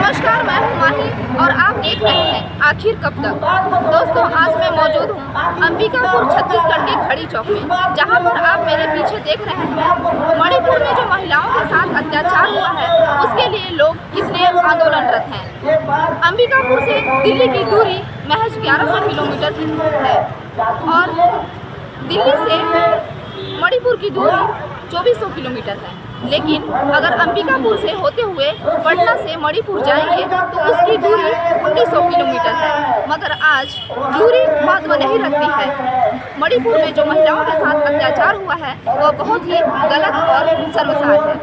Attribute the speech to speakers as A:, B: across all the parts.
A: नमस्कार, मैं हूँ माही और आप देख रहे हैं आखिर कब तक। दोस्तों, आज मैं मौजूद हूँ अंबिकापुर छत्तीसगढ़ के खड़ी चौक में, जहाँ पर आप मेरे पीछे देख रहे हैं मणिपुर में जो महिलाओं के साथ अत्याचार हुआ है उसके लिए लोग कितने आंदोलनरत हैं। अंबिकापुर से दिल्ली की दूरी महज 1100 किलोमीटर है और दिल्ली से मणिपुर की दूरी 2400 किलोमीटर है। लेकिन अगर अंबिकापुर से होते हुए पटना से मणिपुर जाएंगे तो उसकी दूरी 1900 किलोमीटर है। मगर आज दूरी महत्व नहीं रखती है। मणिपुर में जो महिलाओं के साथ अत्याचार हुआ है वह बहुत ही गलत और शर्मसार है।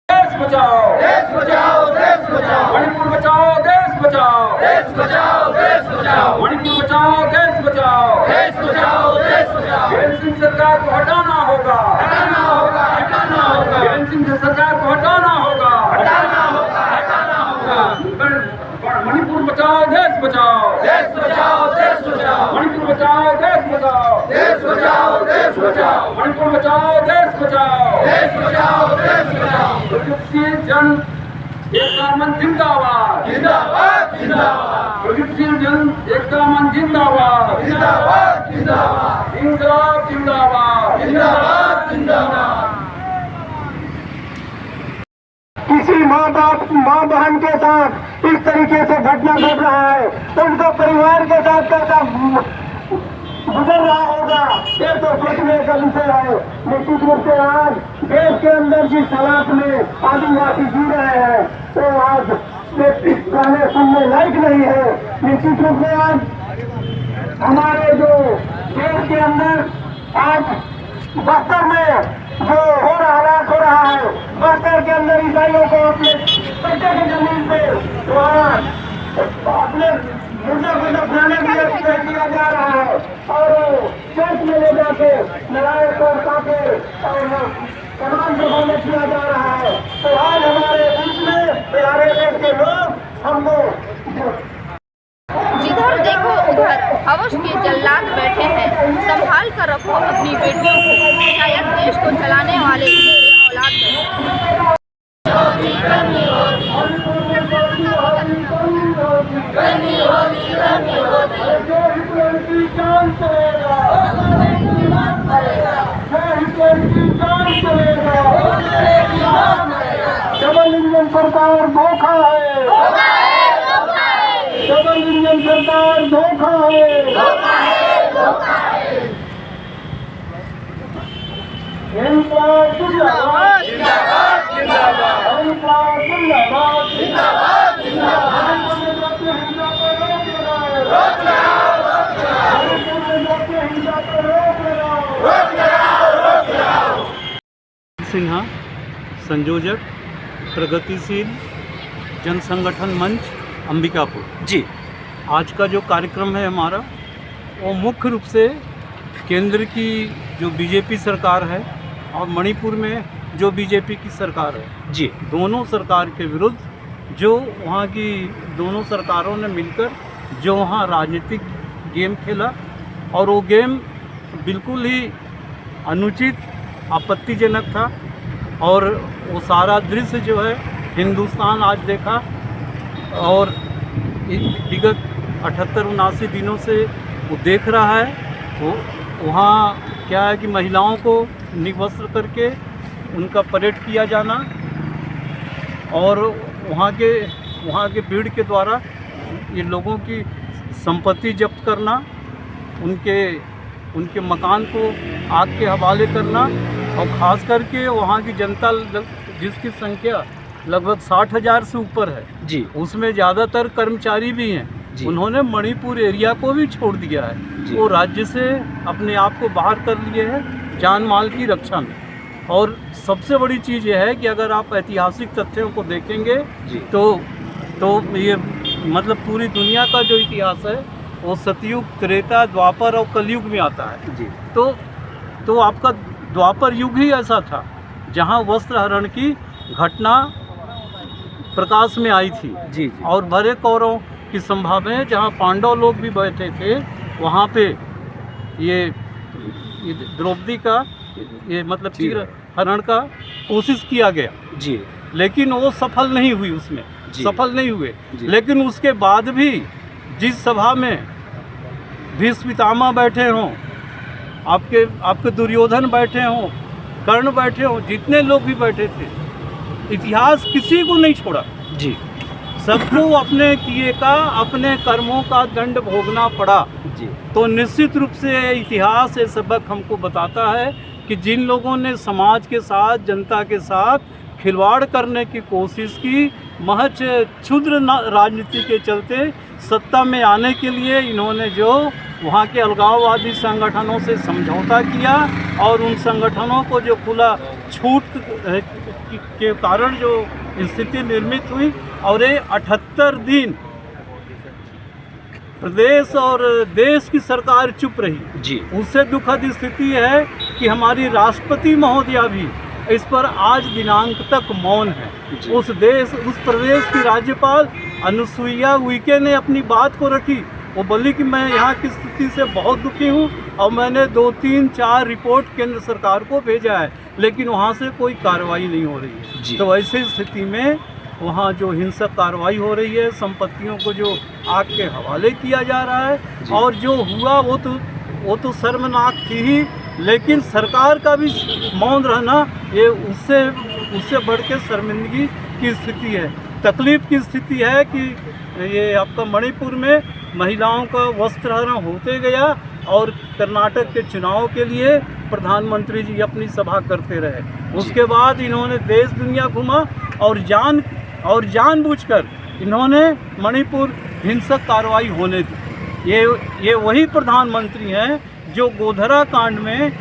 B: देश बचाओ, देश बचाओ, देश बचाओ, मणिपुर बचाओ, देश बचाओ, देश बचाओ, देश बचाओ, मणिपुर बचाओ, देश बचाओ, देश बचाओ, देश बचाओ। बीरेंद्र सिंह सरकार को हटाना होगा, हटाना होगा, हटाना होगा। बीरेंद्र सिंह सरकार को हटाना होगा, हटाना होगा, हटाना होगा। मणिपुर बचाओ, देश बचाओ, देश बचाओ, देश बचाओ, मणिपुर बचाओ, देश बचाओ, देश बचाओ, देश बचाओ, मणिपुर बचाओ, देश बचाओ, देश बचाओ, देश बचाओ। प्रगतिशील जन एकता मंच जिंदाबाद, जिंदाबाद, जिंदाबाद। प्रगतिशील जन एकता मंच जिंदाबाद, जिंदाबाद, जिंदाबाद। इंकलाब जिंदाबाद, जिंदाबाद, जिंदाबाद।
C: किसी माँ बहन के साथ इस तरीके से घटना घट रहा है, उनका परिवार के साथ कैसा गुजर रहा होगा ये तो सोचने का विषय है। निश्चित रूप से आज देश के अंदर जिस हालात में आदिवासी जी रहे हैं तो आज गाने सुनने लायक नहीं है। निश्चित रूप से आज हमारे जो देश के अंदर आज बस्तर में जो हालात हो रहा है, बस्तर के अंदर ईसाइयों को अपने कब्जे की जमीन पे अपने मुर्दा को दफनाने के लिए किया जा रहा है और चर्च में ले जाके लड़ाई और काटे और तमाम जगहों में किया जा रहा है। तो आज हमारे बीच में प्यारे देश के लोग हमको
A: जिधर देखो उधर हवस के जल्लाद बैठे हैं। संभाल कर रखो अपनी बेटियों को, शायद देश को चलाने वाले उनके औलाद हैं।
C: डबल इंजन सरकार धोखा है, डबल इंजन सरकार धोखा है, इंकलाब जिंदाबाद, जिंदाबाद, जिंदाबाद, इंकलाब जिंदाबाद, जिंदाबाद, जिंदाबाद।
D: सिन्हा, संयोजक प्रगतिशील जन संगठन मंच अंबिकापुर जी। आज का जो कार्यक्रम है हमारा वो मुख्य रूप से केंद्र की जो बीजेपी सरकार है और मणिपुर में जो बीजेपी की सरकार है जी, दोनों सरकार के विरुद्ध जो वहाँ की दोनों सरकारों ने मिलकर जो वहाँ राजनीतिक गेम खेला और वो गेम बिल्कुल ही अनुचित आपत्तिजनक था। और वो सारा दृश्य जो है हिंदुस्तान आज देखा और विगत 78-79 दिनों से वो देख रहा है। वो वहाँ क्या है कि महिलाओं को निवस्त्र करके उनका परेड किया जाना और वहाँ के भीड़ के द्वारा ये लोगों की संपत्ति जब्त करना, उनके मकान को आग के हवाले करना और ख़ास करके वहाँ की जनता जिसकी संख्या लगभग 60,000 से ऊपर है जी, उसमें ज़्यादातर कर्मचारी भी हैं। उन्होंने मणिपुर एरिया को भी छोड़ दिया है, वो राज्य से अपने आप को बाहर कर लिए हैं जान माल की रक्षा में। और सबसे बड़ी चीज़ यह है कि अगर आप ऐतिहासिक तथ्यों को देखेंगे तो ये मतलब पूरी दुनिया का जो इतिहास है वो सतयुग, त्रेता, द्वापर और कलयुग में आता है जी। तो आपका द्वापर युग ही ऐसा था जहाँ वस्त्र हरण की घटना प्रकाश में आई थी जी। और भरे कौरों की संभावना जहाँ पांडव लोग भी बैठे थे वहाँ पे ये द्रौपदी का ये मतलब चीर हरण का कोशिश किया गया जी। लेकिन वो सफल नहीं हुई, उसमें सफल नहीं हुए। लेकिन उसके बाद भी जिस सभा में भीष्म पितामह बैठे हों, आपके दुर्योधन बैठे हों, कर्ण बैठे हों, जितने लोग भी बैठे थे, इतिहास किसी को नहीं छोड़ा जी। सबको अपने किए का, अपने कर्मों का दंड भोगना पड़ा जी। तो निश्चित रूप से इतिहास ये सबक हमको बताता है कि जिन लोगों ने समाज के साथ, जनता के साथ खिलवाड़ करने की कोशिश की, महज क्षुद्र राजनीति के चलते सत्ता में आने के लिए इन्होंने जो वहाँ के अलगाववादी संगठनों से समझौता किया और उन संगठनों को जो खुला छूट के कारण जो स्थिति निर्मित हुई, और ये 78 दिन प्रदेश और देश की सरकार चुप रही जी। उससे दुखद स्थिति है कि हमारी राष्ट्रपति महोदया भी इस पर आज दिनांक तक मौन है। उस प्रदेश की राज्यपाल अनुसुईया उइके ने अपनी बात को रखी। वो बोली कि मैं यहाँ की स्थिति से बहुत दुखी हूँ और मैंने 2, 3, 4 रिपोर्ट केंद्र सरकार को भेजा है, लेकिन वहाँ से कोई कार्रवाई नहीं हो रही है। तो ऐसी स्थिति में वहाँ जो हिंसक कार्रवाई हो रही है, संपत्तियों को जो आग के हवाले किया जा रहा है, और जो हुआ वो तो शर्मनाक थी ही, लेकिन सरकार का भी मौन रहना ये उससे बढ़ के शर्मिंदगी की स्थिति है। तकलीफ की स्थिति है कि ये आपका मणिपुर में महिलाओं का वस्त्रहरण होते गया और कर्नाटक के चुनाव के लिए प्रधानमंत्री जी अपनी सभा करते रहे। उसके बाद इन्होंने देश दुनिया घुमा और जानबूझकर इन्होंने मणिपुर हिंसक कार्रवाई होने दी। ये वही प्रधानमंत्री हैं जो गोधरा कांड में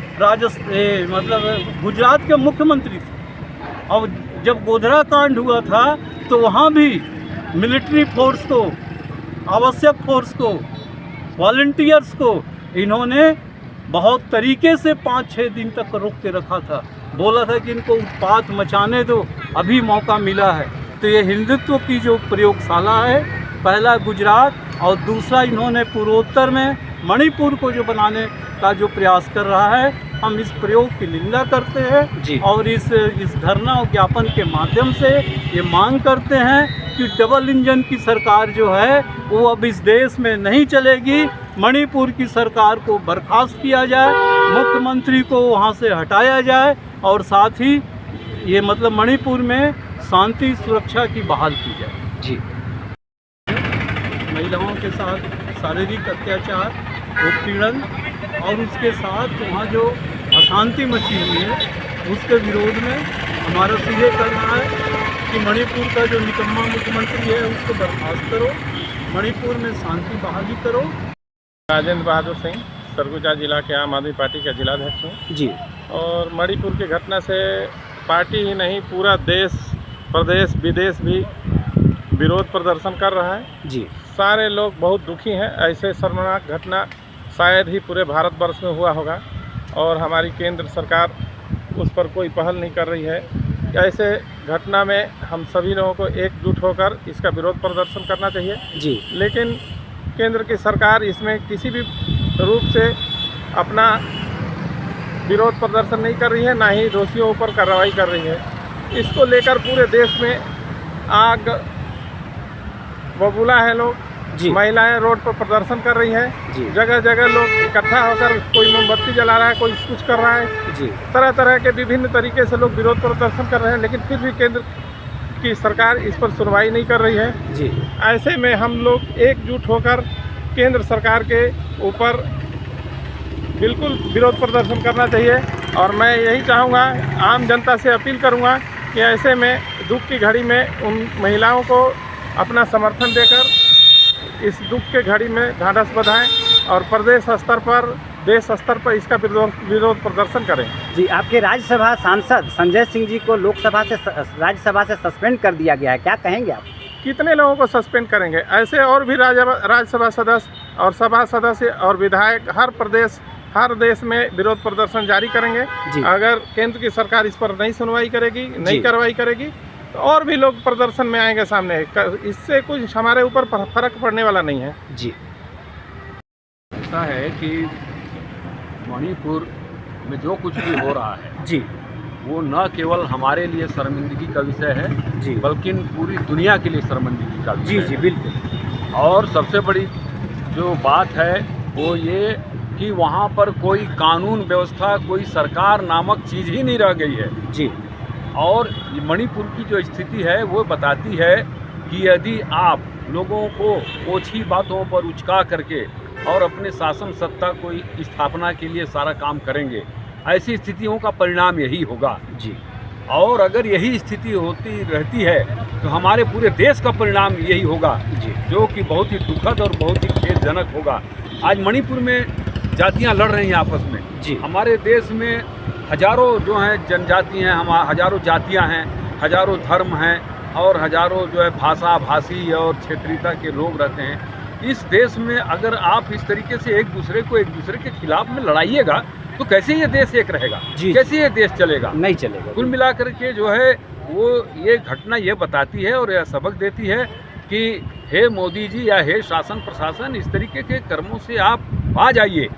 D: गुजरात के मुख्यमंत्री थे। और जब गोधरा कांड हुआ था तो वहाँ भी मिलिट्री फोर्स को, आवश्यक फोर्स को, वॉलंटियर्स को इन्होंने बहुत तरीके से 5-6 दिन तक रोक के रखा था। बोला था कि इनको उत्पात मचाने दो, अभी मौका मिला है। तो ये हिंदुत्व की जो प्रयोगशाला है, पहला गुजरात और दूसरा इन्होंने पूर्वोत्तर में मणिपुर को जो बनाने का जो प्रयास कर रहा है, हम इस प्रयोग की निंदा करते हैं और इस धरना और ज्ञापन के माध्यम से ये मांग करते हैं कि डबल इंजन की सरकार जो है वो अब इस देश में नहीं चलेगी। मणिपुर की सरकार को बर्खास्त किया जाए, मुख्यमंत्री को वहाँ से हटाया जाए और साथ ही ये मणिपुर में शांति सुरक्षा की बहाल की जाए जी। महिलाओं के साथ शारीरिक अत्याचार, उत्पीड़न और उसके साथ वहाँ जो अशांति मची हुई है, उसके विरोध में हमारा तो ये कहना है कि मणिपुर का जो निकम्मा मुख्यमंत्री है उसको बर्खास्त करो, मणिपुर में शांति बहाली करो।
E: राजेंद्र बहादुर सिंह, सरगुजा जिला के आम आदमी पार्टी का जिलाध्यक्ष हूँ जी। और मणिपुर की घटना से पार्टी ही नहीं, पूरा देश, प्रदेश, विदेश भी विरोध प्रदर्शन कर रहा है जी। सारे लोग बहुत दुखी हैं। ऐसे शर्मनाक घटना शायद ही पूरे भारतवर्ष में हुआ होगा और हमारी केंद्र सरकार उस पर कोई पहल नहीं कर रही है। ऐसे घटना में हम सभी लोगों को एकजुट होकर इसका विरोध प्रदर्शन करना चाहिए जी। लेकिन केंद्र की सरकार इसमें किसी भी रूप से अपना विरोध प्रदर्शन नहीं कर रही है, ना ही दोषियों पर कार्रवाई कर रही है। इसको लेकर पूरे देश में आग बबूला है। लोग जी, महिलाएं रोड पर प्रदर्शन कर रही हैं, जगह जगह लोग इकट्ठा होकर कोई मोमबत्ती जला रहा है, कोई कुछ कर रहा है जी। तरह तरह के विभिन्न तरीके से लोग विरोध प्रदर्शन कर रहे हैं, लेकिन फिर भी केंद्र की सरकार इस पर सुनवाई नहीं कर रही है जी। ऐसे में हम लोग एकजुट होकर केंद्र सरकार के ऊपर बिल्कुल विरोध प्रदर्शन करना चाहिए। और मैं यही चाहूँगा, आम जनता से अपील करूँगा कि ऐसे में दुख की घड़ी में उन महिलाओं को अपना समर्थन देकर इस दुख के घड़ी में ढांढस बंधाएं और प्रदेश स्तर पर, देश स्तर पर इसका विरोध प्रदर्शन करें
F: जी। आपके राज्यसभा सांसद संजय सिंह जी को राज्यसभा से सस्पेंड कर दिया गया है, क्या कहेंगे आप?
E: कितने लोगों को सस्पेंड करेंगे? ऐसे और भी राज्यसभा सदस्य और सभा सदस्य और विधायक हर देश में विरोध प्रदर्शन जारी करेंगे। अगर केंद्र की सरकार इस पर नहीं सुनवाई करेगी, नहीं कार्रवाई करेगी, तो और भी लोग प्रदर्शन में आएंगे सामने। इससे कुछ हमारे ऊपर फर्क पड़ने वाला नहीं है जी।
B: ऐसा है कि मणिपुर में जो कुछ भी हो रहा है जी,
G: वो न केवल हमारे लिए शर्मिंदगी का विषय है
F: जी।
G: बल्कि पूरी दुनिया के लिए शर्मिंदगी का विषय
F: जी
G: है।
F: जी बिल्कुल।
G: और सबसे बड़ी जो बात है वो ये कि वहाँ पर कोई कानून व्यवस्था, कोई सरकार नामक चीज़ ही नहीं रह गई है
F: जी
G: और मणिपुर की जो स्थिति है वो बताती है कि यदि आप लोगों को ओछी बातों पर उचका करके और अपने शासन सत्ता को स्थापना के लिए सारा काम करेंगे, ऐसी स्थितियों का परिणाम यही होगा
F: जी।
G: और अगर यही स्थिति होती रहती है तो हमारे पूरे देश का परिणाम यही होगा
F: जी।
G: जो कि बहुत ही दुखद और बहुत ही खेदजनक होगा। आज मणिपुर में जातियां लड़ रही हैं आपस में
F: जी।
G: हमारे देश में हजारों जो हैं जनजाति हैं, हम हजारों जातियां हैं, हजारों धर्म हैं और हजारों जो है भाषा भाषी और क्षेत्रीयता के लोग रहते हैं। इस देश में अगर आप इस तरीके से एक दूसरे के खिलाफ में लड़ाइएगा तो कैसे ये देश एक रहेगा
F: जी।
G: कैसे ये देश चलेगा?
F: नहीं चलेगा।
G: कुल मिलाकर के जो है वो ये घटना ये बताती है और यह सबक देती है कि हे मोदी जी या हे शासन प्रशासन, इस तरीके के कर्मों से आप आ जाइए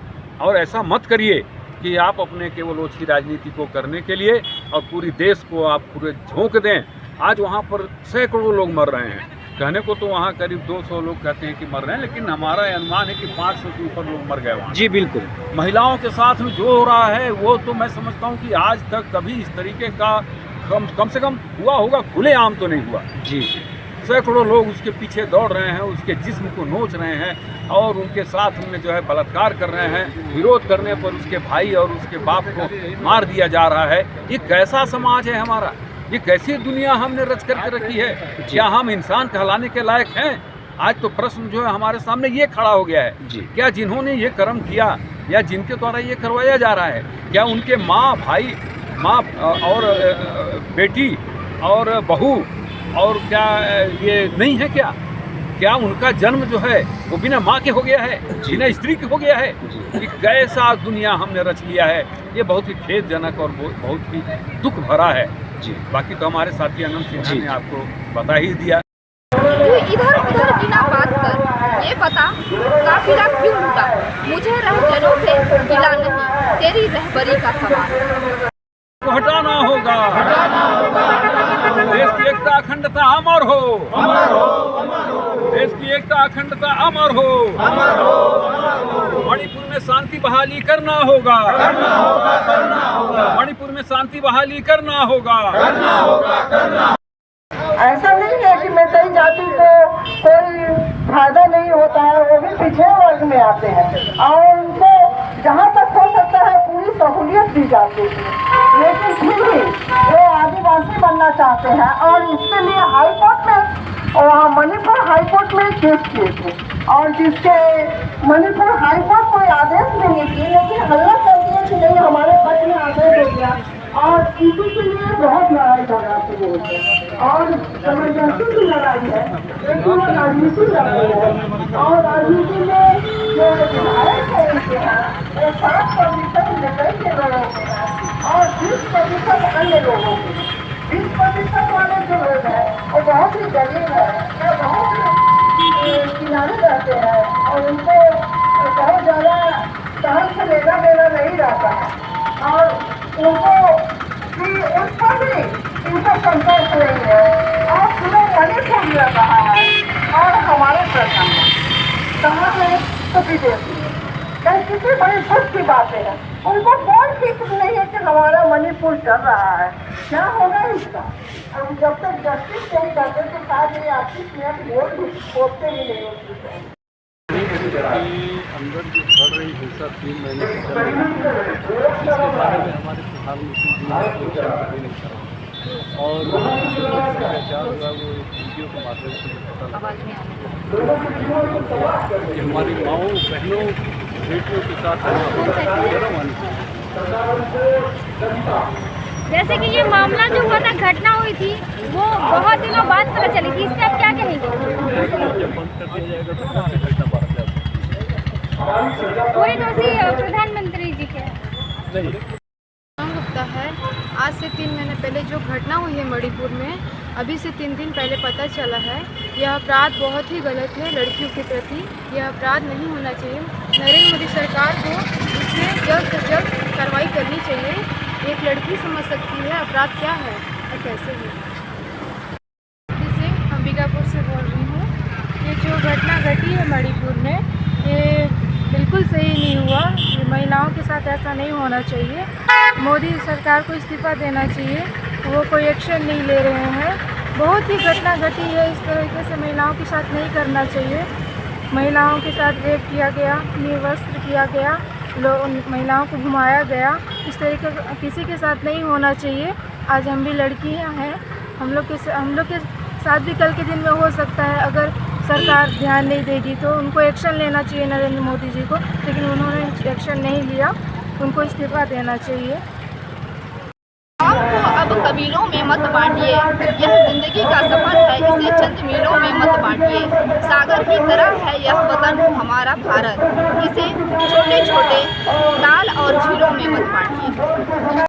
G: और ऐसा मत करिए कि आप अपने केवल ओछी राजनीति को करने के लिए और पूरी देश को आप पूरे झोंक दें। आज वहाँ पर सैकड़ों लोग मर रहे हैं, कहने को तो वहाँ करीब 200 लोग कहते हैं कि मर रहे हैं, लेकिन हमारा अनुमान है कि 500 से ऊपर लोग मर गए वहाँ।
F: जी बिल्कुल।
G: महिलाओं के साथ में जो हो रहा है वो तो मैं समझता हूँ कि आज तक कभी इस तरीके का कम से कम हुआ होगा, खुलेआम तो नहीं हुआ
F: जी।
G: सैकड़ों लोग उसके पीछे दौड़ रहे हैं, उसके जिस्म को नोच रहे हैं और उनके साथ में जो है बलात्कार कर रहे हैं। विरोध करने पर उसके भाई और उसके बाप को मार दिया जा रहा है। ये कैसा समाज है हमारा? ये कैसी दुनिया हमने रच करके रखी है? क्या हम इंसान कहलाने के लायक हैं? आज तो प्रश्न जो है हमारे सामने ये खड़ा हो गया है
F: जी।
G: क्या जिन्होंने ये कर्म किया या जिनके द्वारा ये करवाया जा रहा है, क्या उनके माँ भाई, माँ और बेटी और बहू और क्या ये नहीं है? क्या उनका जन्म जो है वो बिना माँ के हो गया है, बिना स्त्री के हो गया है? ये कैसा दुनिया हमने रच लिया है। ये बहुत ही खेदजनक और बहुत ही दुख भरा है जी। बाकी तो हमारे साथी अनंत सिन्हा ने आपको बता ही दिया।
A: तू इधर उधर बिना बात कर, ये बता काफिला क्यों लूटा? मुझे रहजनों से गिला नहीं, तेरी रहबरी का सवाल।
G: हटाना होगा, देश की एकता अखंडता अमर हो, देश की एकता अखंडता अमर हो, मणिपुर में शांति बहाली करना होगा, मणिपुर में शांति बहाली करना होगा।
C: ऐसा नहीं है कि मेरी जाति को कोई फायदा नहीं होता है, वो भी पिछड़े वर्ग में आते हैं और उनको जहाँ तक हो सकता है पूरी सहूलियत दी जाती है, लेकिन फिर भी वो आदिवासी बनना चाहते हैं और इसके लिए हाईकोर्ट में और मणिपुर हाईकोर्ट में केस किए थे और जिसके मणिपुर हाईकोर्ट कोई आदेश नहीं किए, लेकिन हल्ला कर दिया कि नहीं हमारे पक्ष में आदेश हो गया और इसी के लिए बहुत लड़ाई झगड़ा शुरू हो गया और जबरदस्ती की लड़ाई है, लेकिन वो राजनीति लड़ रही है और राजनीति में जो विधायक है इनके यहाँ वो 7% निकल के लोगों के हैं और 20% अन्य लोगों के। 20% वाले जो लोग हैं वो बहुत ही गरीब है या बहुत ही किनारे रहते हैं और उनको बहुत ज़्यादा शहर से लेना देना नहीं रहता है और उनको उस पर भी इनका संतोष नहीं है और पूरा मणिपुर लग रहा है और हमारे प्रधान कहाँ है तो विदेश में कहीं किसी बड़ी दुख की बातें हैं, उनको कोई फिक्र नहीं है कि हमारा मणिपुर चल रहा है, क्या होगा इसका। हम जब तक जस्टिस नहीं करते तो शायद ये आपकी मिनट वोट भी खोलते ही नहीं होती।
D: अंदर जो बढ़ रही हिंसा 3 महीने से चल रही है, इसके बारे में हमारे प्रधानमंत्री जी ने कोई जानकारी नहीं करा और अत्याचार हुआ वो एक वीडियो के माध्यम से पता लगा कि हमारी माओं बहनों बेटियों के साथ
H: जैसे कि ये मामला जो हुआ था, घटना हुई थी, वो बहुत दिनों बाद पता चली थी, इससे आप क्या कहेंगे?
D: जब बंद कर दिया जाएगा तो कौन सी घटना बढ़ जाएगी?
H: पूरी दोषी प्रधानमंत्री जी के
D: नहीं
I: होता है। आज से 3 महीने पहले जो घटना हुई है मणिपुर में, अभी से 3 दिन पहले पता चला है। यह अपराध बहुत ही गलत है लड़कियों के प्रति, यह अपराध नहीं होना चाहिए। नरेंद्र मोदी सरकार को इसमें जल्द से जल्द कार्रवाई करनी चाहिए एक लड़की समझ सकती है अपराध क्या है और कैसे है। जैसे अंबिकापुर से बोल रही हूँ, ये जो घटना घटी है मणिपुर में, ये बिल्कुल सही नहीं हुआ। ये महिलाओं के साथ ऐसा नहीं होना चाहिए। मोदी सरकार को इस्तीफा देना चाहिए, वो कोई एक्शन नहीं ले रहे हैं। बहुत ही घटना घटी है, इस तरीके से महिलाओं के साथ नहीं करना चाहिए। महिलाओं के साथ रेप किया गया, निर्वस्त्र किया गया, महिलाओं को घुमाया गया, इस तरीके किसी के साथ नहीं होना चाहिए। आज हम भी लड़कियां हैं, हम लोग के साथ भी कल के दिन में हो सकता है। अगर सरकार ध्यान नहीं देगी तो उनको एक्शन लेना चाहिए नरेंद्र मोदी जी को, लेकिन उन्होंने एक्शन नहीं लिया, उनको इस्तीफा देना चाहिए।
A: आपको अब कबीलों में मत बांटिए, यह जिंदगी का सफर है, इसे चंद मीलों में मत बांटिए। सागर की तरह है यह वतन हमारा भारत, इसे छोटे छोटे ताल और झीलों में मत बांटिए।